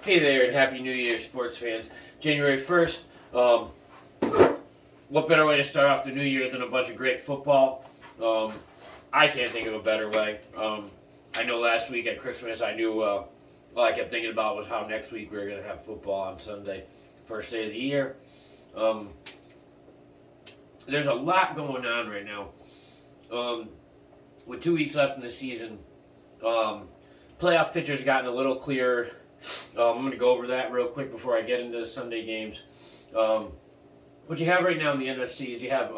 Hey there, and Happy New Year, sports fans. January 1st, what better way to start off the new year than a bunch of great football? I can't think of a better way. I know last week at Christmas, I knew, all I kept thinking about was how next week we were going to have football on Sunday, first day of the year. Um, there's a lot going on right now. With 2 weeks left in the season, playoff picture's gotten a little clearer. I'm going to go over that real quick before I get into the Sunday games. What you have right now in the NFC is you have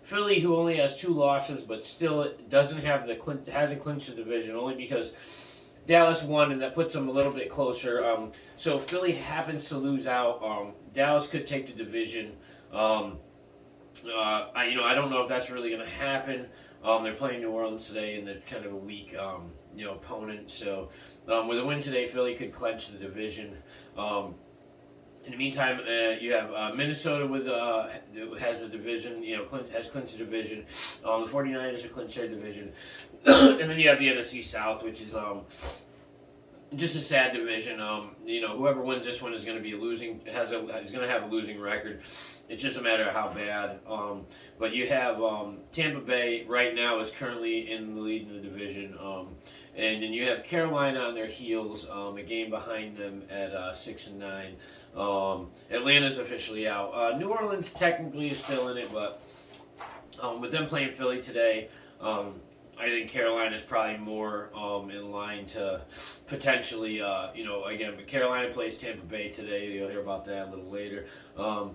Philly, who only has 2 losses, but still doesn't have hasn't clinched the division, only because Dallas won, and that puts them a little bit closer. So if Philly happens to lose out, Dallas could take the division. I don't know if that's really going to happen. They're playing New Orleans today, and it's kind of a weak, opponent. So, with a win today, Philly could clinch the division. In the meantime, you have Minnesota has a division, has clinched the division. The 49ers have clinched their division. And then you have the NFC South, which is just a sad division. Whoever wins this one is going to be is going to have a losing record. It's just a matter of how bad. But you have Tampa Bay right now is currently in the lead in the division, and then you have Carolina on their heels, a game behind them at 6-9. Atlanta's officially out. New Orleans technically is still in it, but with them playing Philly today. I think Carolina is probably more in line to potentially, again, Carolina plays Tampa Bay today. You'll hear about that a little later. So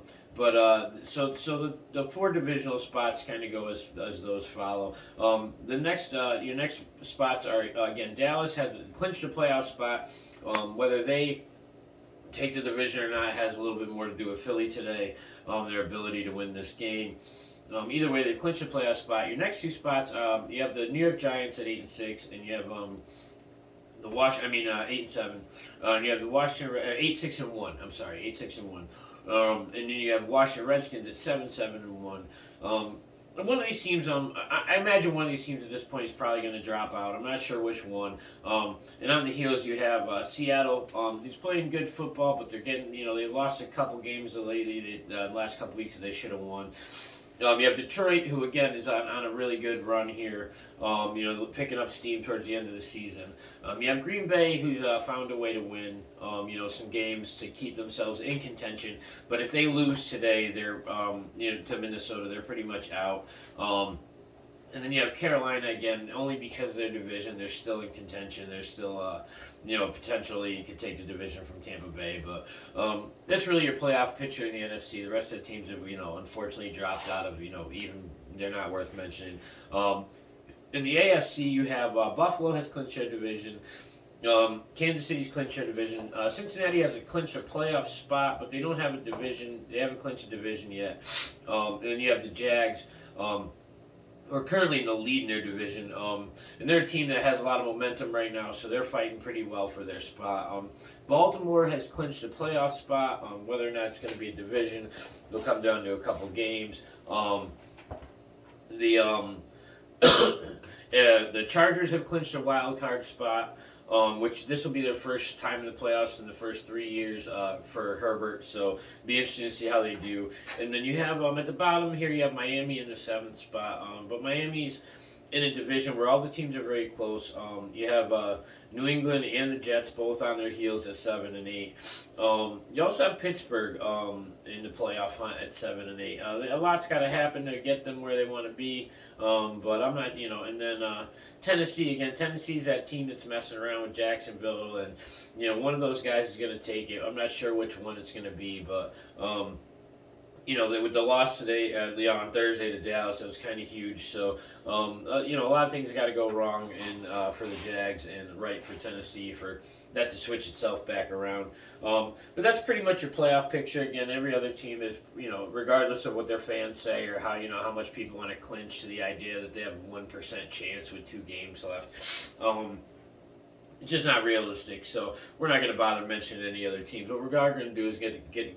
the 4 divisional spots kind of go as those follow. Your next spots are, again, Dallas has clinched a playoff spot. Whether they take the division or not has a little bit more to do with Philly today, their ability to win this game. Either way, they've clinched a playoff spot. Your next 2 spots, you have the New York Giants at 8-6, and you have 8-7. And you have the Washington 8-6-1. I'm sorry, 8-6-1. And then you have Washington Redskins at 7-7-1. And one of these teams, I imagine one of these teams at this point is probably going to drop out. I'm not sure which one. And on the heels, you have Seattle, who's playing good football, but they're getting, they lost a couple games lately, the last couple weeks that they should have won. You have Detroit, who again is on a really good run here, picking up steam towards the end of the season. You have Green Bay, who's found a way to win, some games to keep themselves in contention. But if they lose today, they're to Minnesota, they're pretty much out. And then you have Carolina again, only because of their division, they're still in contention. They're still, potentially you could take the division from Tampa Bay. But that's really your playoff picture in the NFC. The rest of the teams have, unfortunately dropped out of, even they're not worth mentioning. In the AFC, you have Buffalo has clinched their division. Kansas City's clinched their division. Cincinnati has clinched a playoff spot, but they don't have a division. They haven't clinched a division yet. And then you have the Jags. Are currently in the lead in their division, and they're a team that has a lot of momentum right now, so they're fighting pretty well for their spot. Baltimore has clinched a playoff spot. Whether or not it's going to be a division, it'll come down to a couple games. The Chargers have clinched a wild card spot. Which this will be their first time in the playoffs in the first 3 years for Herbert, so it'll be interesting to see how they do. And then you have at the bottom here, you have Miami in the 7th spot, but Miami's in a division where all the teams are very close. You have New England and the Jets both on their heels at 7 and 8. You also have Pittsburgh in the playoff hunt at 7 and 8. A lot's got to happen to get them where they want to be, but I'm not, And then Tennessee again. Tennessee's that team that's messing around with Jacksonville, and one of those guys is going to take it. I'm not sure which one it's going to be, but. With the loss today, on Thursday to Dallas, it was kind of huge. So, a lot of things got to go wrong for the Jags and right for Tennessee for that to switch itself back around. But that's pretty much your playoff picture. Again, every other team is, regardless of what their fans say or how much people want to clinch to the idea that they have a 1% chance with 2 games left. it's just not realistic. So we're not going to bother mentioning any other teams. What we're going to do is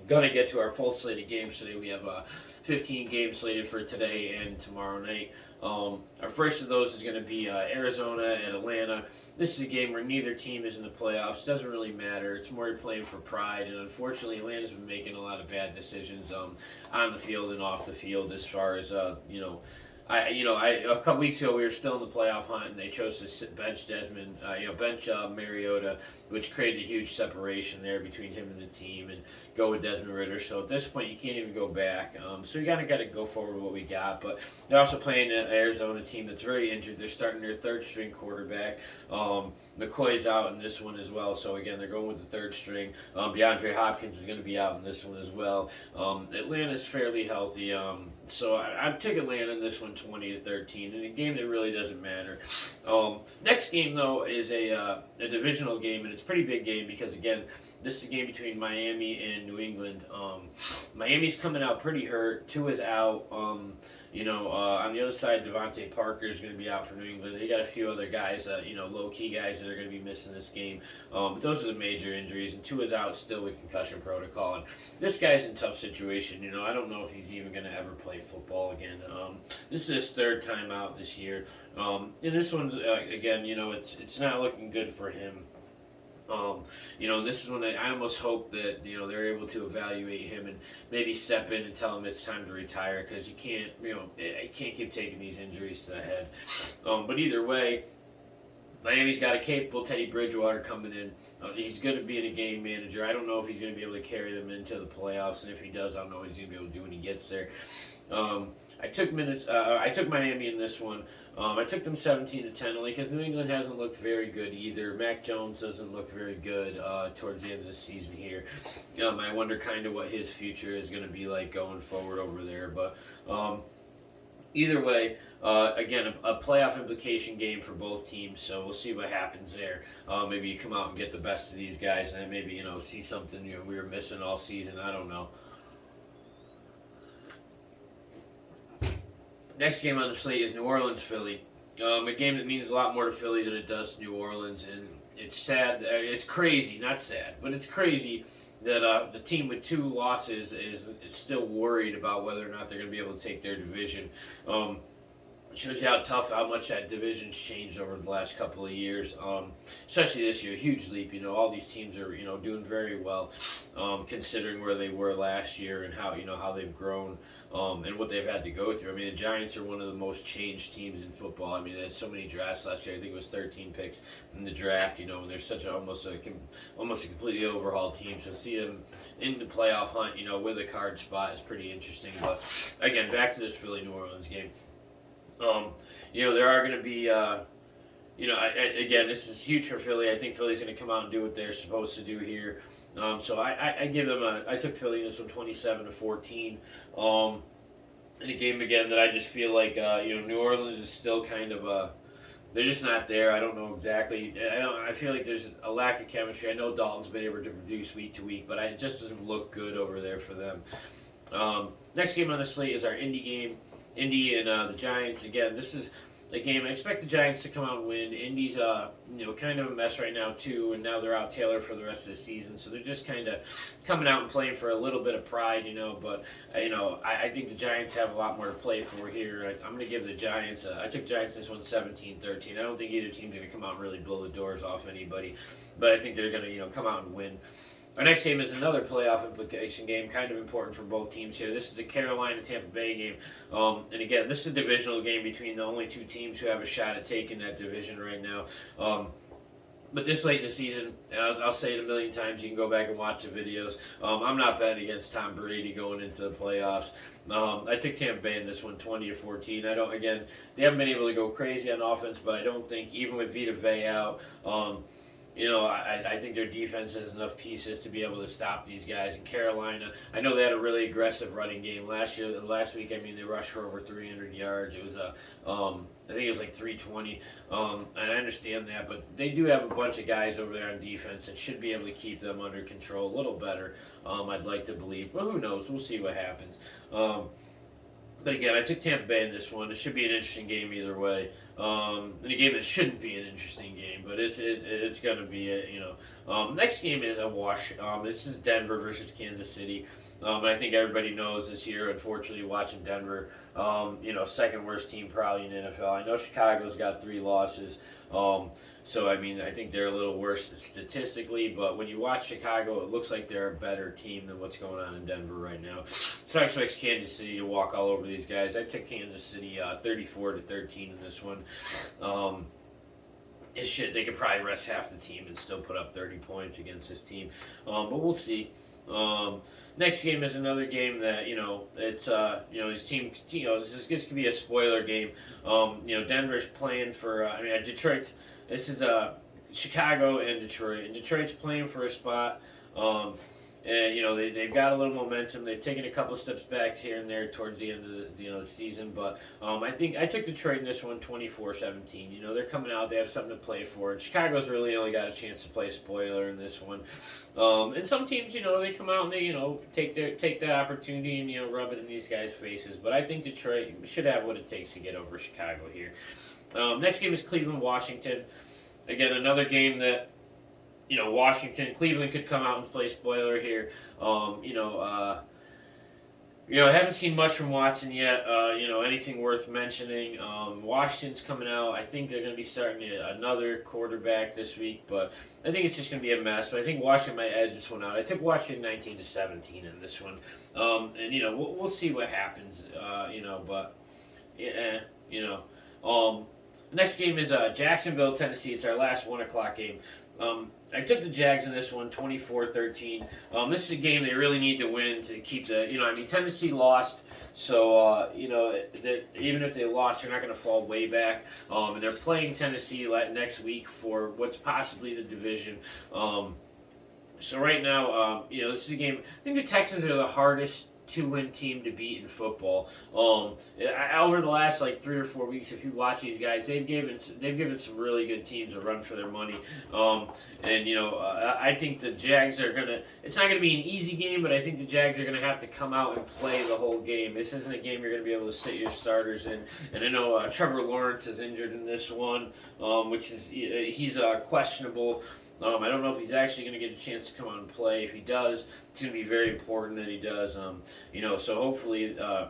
gonna get to our full slate of games today. We have 15 games slated for today and tomorrow night. Our first of those is going to be Arizona and Atlanta. This is a game where neither team is in the playoffs. Doesn't really matter. It's more playing for pride. And unfortunately, Atlanta's been making a lot of bad decisions on the field and off the field as far as a couple weeks ago we were still in the playoff hunt, and they chose to bench Desmond, bench Mariota, which created a huge separation there between him and the team, and go with Desmond Ritter. So at this point, you can't even go back. So you got to go forward with what we got. But they're also playing an Arizona team that's very injured. They're starting their third string quarterback. McCoy's out in this one as well. So again, they're going with the third string. DeAndre Hopkins is going to be out in this one as well. Atlanta's fairly healthy. So I took Atlanta in this one 20-13 in a game that really doesn't matter. Next game, though, is a divisional game, and it's a pretty big game because, again, this is a game between Miami and New England. Miami's coming out pretty hurt. Tua's out. On the other side, Devontae Parker is going to be out for New England. They got a few other guys, low-key guys that are going to be missing this game. But those are the major injuries, and Tua's out still with concussion protocol. And this guy's in a tough situation. I don't know if he's even going to ever play football again. This is his third time out this year. And this one's, again, it's not looking good for him. This is when I almost hope that they're able to evaluate him and maybe step in and tell him it's time to retire, because you can't keep taking these injuries to the head. But either way, Miami's got a capable Teddy Bridgewater coming in. He's going to be a game manager. I don't know if he's going to be able to carry them into the playoffs, and if he does, I don't know what he's going to be able to do when he gets there. I took Miami in this one. I took them 17-10 only because New England hasn't looked very good either. Mac Jones doesn't look very good towards the end of the season here. I wonder kind of what his future is going to be like going forward over there. But either way, again, a playoff implication game for both teams, so we'll see what happens there. Maybe you come out and get the best of these guys, and then maybe see something we were missing all season. I don't know. Next game on the slate is New Orleans-Philly. A game that means a lot more to Philly than it does to New Orleans, and it's sad. It's crazy, not sad, but it's crazy that the team with 2 losses is still worried about whether or not they're going to be able to take their division. It shows you how much that division's changed over the last couple of years, especially this year. A huge leap. All these teams are doing very well, considering where they were last year and how they've grown, and what they've had to go through. I mean, the Giants are one of the most changed teams in football. I mean, they had so many drafts last year. I think it was 13 picks in the draft. And they're such almost a completely overhauled team. So see them in the playoff hunt, with a card spot is pretty interesting. But again, back to this Philly New Orleans game. There are going to be, again, this is huge for Philly. I think Philly's going to come out and do what they're supposed to do here. So I give them I took Philly in this one 27-14. In a game again that I just feel like, New Orleans is still kind of they're just not there. I don't know exactly. I feel like there's a lack of chemistry. I know Dalton's been able to produce week to week, but it just doesn't look good over there for them. Next game on the slate is our Indy game. Indy and the Giants. Again, this is a game I expect the Giants to come out and win. Indy's kind of a mess right now too, and now they're out Taylor for the rest of the season, so they're just kind of coming out and playing for a little bit of pride, But I think the Giants have a lot more to play for here. I'm going to give the Giants. I took Giants this one 17-13. I don't think either team's going to come out and really blow the doors off anybody, but I think they're going to come out and win. Our next game is another playoff implication game, kind of important for both teams here. This is the Carolina-Tampa Bay game. And again, this is a divisional game between the only 2 teams who have a shot at taking that division right now. But this late in the season, I'll say it a million times, you can go back and watch the videos. I'm not betting against Tom Brady going into the playoffs. I took Tampa Bay in this one 20-14. They haven't been able to go crazy on offense, but I don't think, even with Vita Vea out, I think their defense has enough pieces to be able to stop these guys. In Carolina, I know they had a really aggressive running game last week. They rushed for over 300 yards. It was I think it was like 320. And I understand that, but they do have a bunch of guys over there on defense that should be able to keep them under control a little better. I'd like to believe, but who knows? We'll see what happens. But again, I took Tampa Bay in this one. It should be an interesting game either way. In a game that shouldn't be an interesting game, but it's going to be it. Next game is a wash. This is Denver versus Kansas City. And I think everybody knows this year, unfortunately, watching Denver, second worst team probably in the NFL. I know Chicago's got 3 losses. So, I mean, I think they're a little worse statistically, but when you watch Chicago, it looks like they're a better team than what's going on in Denver right now. So I expect Kansas City to walk all over these guys. I took Kansas City 34-13 in this one. They could probably rest half the team and still put up 30 points against this team. But we'll see. Next game is another game that it's his team. This could be a spoiler game. Denver's playing for. Detroit. This is Chicago and Detroit, and Detroit's playing for a spot. And they've got a little momentum. They've taken a couple steps back here and there towards the end of the season. But I think I took Detroit in this one 24-17. They're coming out. They have something to play for. And Chicago's really only got a chance to play spoiler in this one. And some teams, they come out and they take that opportunity and rub it in these guys' faces. But I think Detroit should have what it takes to get over Chicago here. Next game is Cleveland-Washington. Again, another game that Cleveland could come out and play spoiler here. I haven't seen much from Watson yet. Anything worth mentioning. Washington's coming out. I think they're going to be starting another quarterback this week, but I think it's just going to be a mess. But I think Washington might edge this one out. I took Washington 19-17 in this one, and we'll see what happens. The next game is Jacksonville, Tennessee. It's our last 1:00 game. I took the Jags in this one, 24-13. This is a game they really need to win to keep Tennessee lost, so, even if they lost, they're not going to fall way back. And they're playing Tennessee next week for what's possibly the division. So right now, this is a game. I think the Texans are the hardest 2-win team to beat in football. Over the last 3 or 4 weeks, if you watch these guys, they've given some really good teams a run for their money. I think the Jags are gonna. It's not gonna be an easy game, but I think the Jags are gonna have to come out and play the whole game. This isn't a game you're gonna be able to sit your starters in. And I know Trevor Lawrence is injured in this one, which is he's questionable. I don't know if he's actually going to get a chance to come out and play. If he does, it's going to be very important that he does. So hopefully, I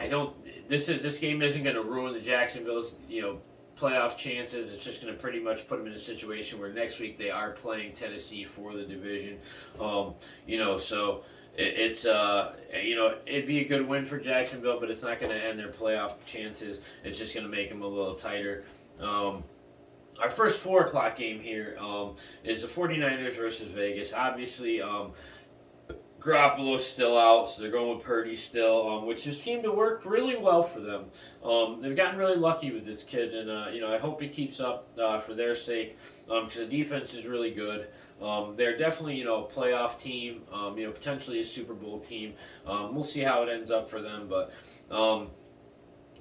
don't. This game isn't going to ruin the Jacksonville's playoff chances. It's just going to pretty much put them in a situation where next week they are playing Tennessee for the division. It'd be a good win for Jacksonville, but it's not going to end their playoff chances. It's just going to make them a little tighter. Our first 4:00 game here is the 49ers versus Vegas. Obviously, Garoppolo's still out, so they're going with Purdy still, which has seemed to work really well for them. They've gotten really lucky with this kid, and I hope it keeps up for their sake, because the defense is really good. They're definitely a playoff team, potentially a Super Bowl team. We'll see how it ends up for them, but.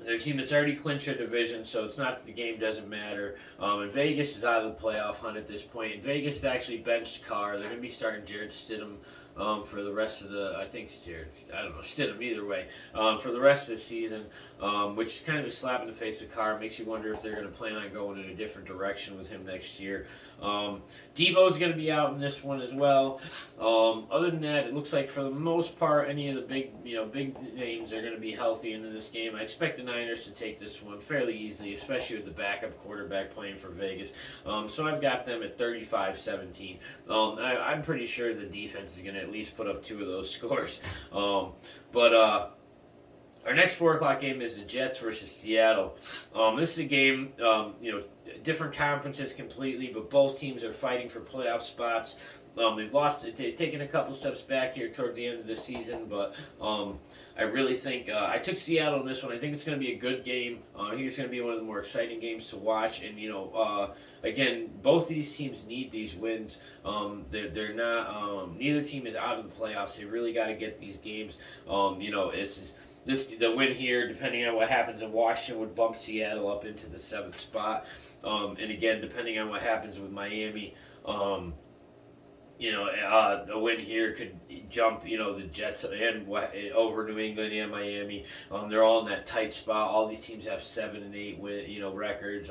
They're a team that's already clinched a division, so it's not that the game doesn't matter. And Vegas is out of the playoff hunt at this point. And Vegas has actually benched Carr. They're going to be starting Jarrett Stidham for the rest of Stidham either way, for the rest of the season, which is kind of a slap in the face with Carr. Makes you wonder if they're going to plan on going in a different direction with him next year. Debo's going to be out in this one as well. Other than that, it looks like for the most part, any of the big names are going to be healthy into this game. I expect the Niners to take this one fairly easily, especially with the backup quarterback playing for Vegas. So I've got them at 35-17. I'm pretty sure the defense is going to at least put up 2 of those scores. Our next 4:00 game is the Jets versus Seattle. This is a game, different conferences completely, but both teams are fighting for playoff spots. They've taken a couple steps back here towards the end of the season, but I really think I took Seattle in this one. I think it's going to be a good game. I think it's going to be one of the more exciting games to watch. And again, both these teams need these wins. They're not. Neither team is out of the playoffs. They really got to get these games. The win here, depending on what happens in Washington, would bump Seattle up into the 7th spot. And again, depending on what happens with Miami. a win here could jump, the Jets and over New England and Miami. They're all in that tight spot. All these teams have 7-8 records.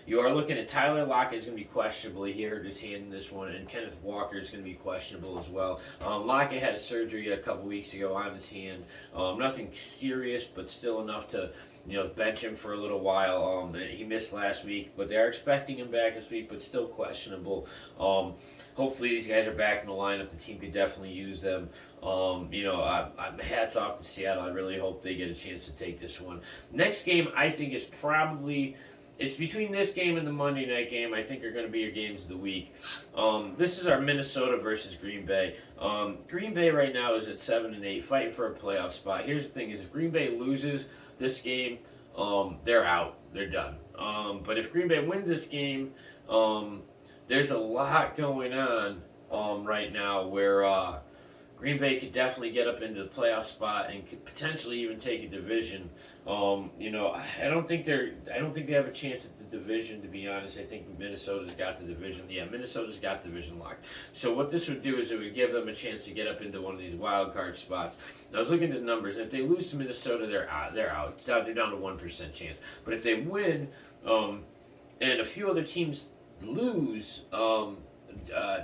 You are looking at Tyler Lockett is going to be questionable. He hurt his hand in this one, and Kenneth Walker is going to be questionable as well. Lockett had a surgery a couple weeks ago on his hand. Nothing serious, but still enough to bench him for a little while. He missed last week, but they are expecting him back this week, but still questionable. Hopefully these guys are back in the lineup. The team could definitely use them. Hats off to Seattle. I really hope they get a chance to take this one. Next game, I think, is probably... It's between this game and the Monday night game. I think are going to be your games of the week. This is our Minnesota versus Green Bay. Green Bay right now is at 7-8, fighting for a playoff spot. Here's the thing: is if Green Bay loses this game, they're out. They're done. But if Green Bay wins this game, there's a lot going on right now where Green Bay could definitely get up into the playoff spot and could potentially even take a division. I don't think they have a chance at the division, to be honest. I think Minnesota's got the division. Yeah, Minnesota's got the division locked. So what this would do is it would give them a chance to get up into one of these wild card spots. I was looking at the numbers. If they lose to Minnesota, they're out. They're down to 1% chance. But if they win, and a few other teams lose,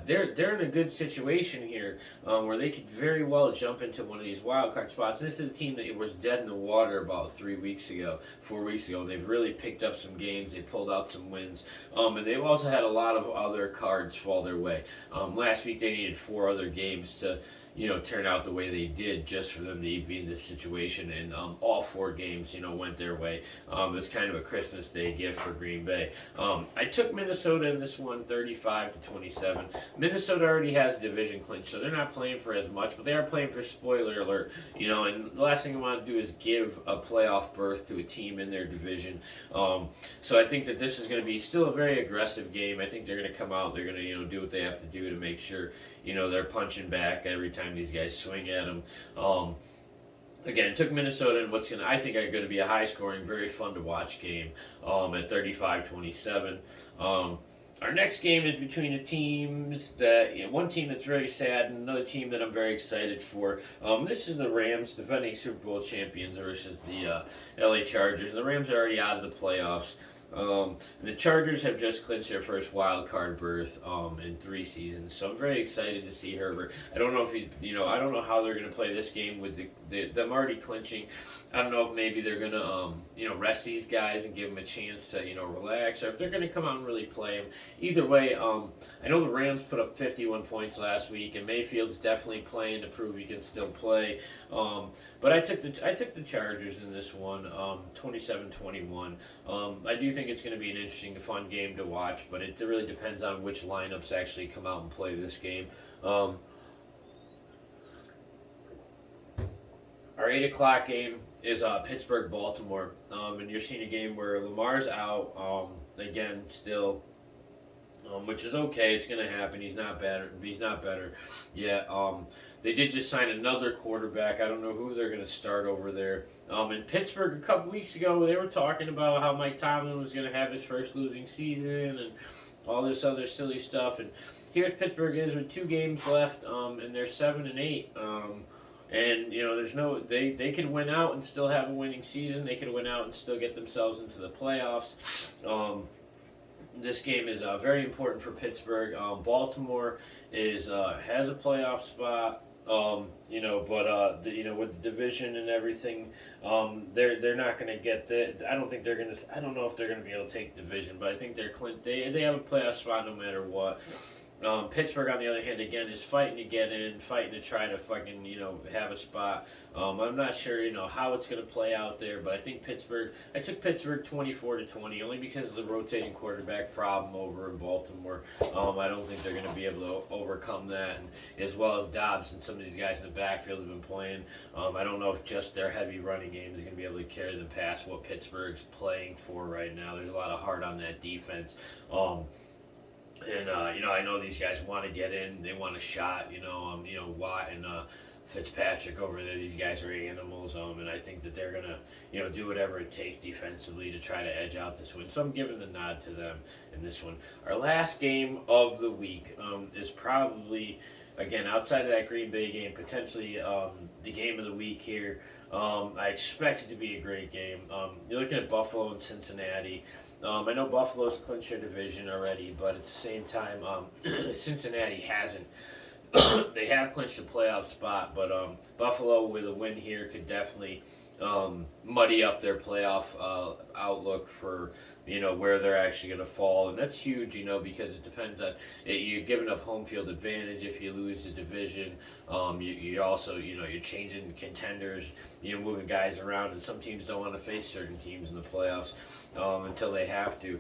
they're in a good situation here where they could very well jump into one of these wild card spots. This is a team that was dead in the water about 4 weeks ago. They've really picked up some games. They pulled out some wins, and they've also had a lot of other cards fall their way. Last week they needed 4 other games to turn out the way they did just for them to be in this situation, and all 4 games went their way. It was kind of a Christmas Day gift for Green Bay. I took Minnesota in this one, 35-27. Minnesota already has division clinch, so they're not playing for as much, but they are playing for spoiler alert. And the last thing I want to do is give a playoff berth to a team in their division. So I think that this is going to be still a very aggressive game. I think they're going to come out. They're going to do what they have to do to make sure they're punching back every time these guys swing at them. Again, took Minnesota in what's I think are going to be a high-scoring, very fun-to-watch game at 35-27. Our next game is between the teams that, one team that's very sad and another team that I'm very excited for. This is the Rams, defending Super Bowl champions, versus the LA Chargers. The Rams are already out of the playoffs. The Chargers have just clinched their first wild card berth in 3 seasons, so I'm very excited to see Herbert. I don't know if I don't know how they're going to play this game with them already clinching. I don't know if maybe they're going to rest these guys and give them a chance to relax, or if they're going to come out and really play them. Either way, I know the Rams put up 51 points last week, and Mayfield's definitely playing to prove he can still play. But I took the Chargers in this one, 27-21. I do think it's going to be an interesting, fun game to watch, but it really depends on which lineups actually come out and play this game. Our 8 o'clock game is Pittsburgh-Baltimore, and you're seeing a game where Lamar's out again still. Which is okay. It's going to happen. He's not better. Yeah. They did just sign another quarterback. I don't know who they're going to start over there. In Pittsburgh a couple weeks ago, they were talking about how Mike Tomlin was going to have his first losing season and all this other silly stuff. And here's Pittsburgh is with 2 games left, and they're 7-8. And there's they could win out and still have a winning season. They could win out and still get themselves into the playoffs. This game is very important for Pittsburgh. Baltimore has a playoff spot. But with the division and everything, they're not going to get the. I don't think they're going to. I don't know if they're going to be able to take the division, but I think they have a playoff spot no matter what. Pittsburgh, on the other hand, again, is fighting to get in, fighting to try to fucking, have a spot. I'm not sure, how it's going to play out there, but I think I took Pittsburgh 24-20, only because of the rotating quarterback problem over in Baltimore. I don't think they're going to be able to overcome that, and as well as Dobbs and some of these guys in the backfield have been playing. I don't know if just their heavy running game is going to be able to carry them past what Pittsburgh's playing for right now. There's a lot of heart on that defense. And I know these guys want to get in. They want a shot. Watt and Fitzpatrick over there. These guys are animals, and I think that they're gonna, do whatever it takes defensively to try to edge out this win. So I'm giving the nod to them in this one. Our last game of the week is probably, again, outside of that Green Bay game, potentially the game of the week here. I expect it to be a great game. You're looking at Buffalo and Cincinnati. I know Buffalo's clinched their division already, but at the same time, Cincinnati hasn't. They have clinched a playoff spot, but Buffalo with a win here could definitely muddy up their playoff outlook for where they're actually going to fall, and that's huge, because it depends on you're giving up home field advantage if you lose the division. You also you're changing contenders, moving guys around, and some teams don't want to face certain teams in the playoffs until they have to.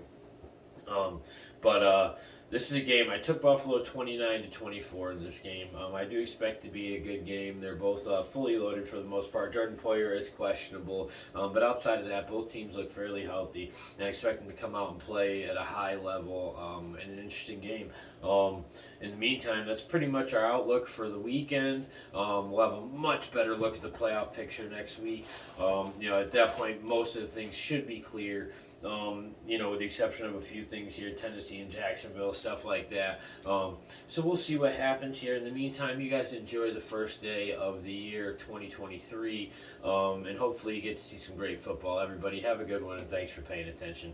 But this is a game. I took Buffalo 29-24 in this game. I do expect to be a good game. They're both fully loaded for the most part. Jordan Poyer is questionable, but outside of that, both teams look fairly healthy, and I expect them to come out and play at a high level in an interesting game. In the meantime, that's pretty much our outlook for the weekend. We'll have a much better look at the playoff picture next week. At that point, most of the things should be clear. With the exception of a few things here, Tennessee and Jacksonville, stuff like that. So we'll see what happens here. In the meantime, you guys enjoy the first day of the year 2023, and hopefully you get to see some great football. Everybody have a good one, and thanks for paying attention.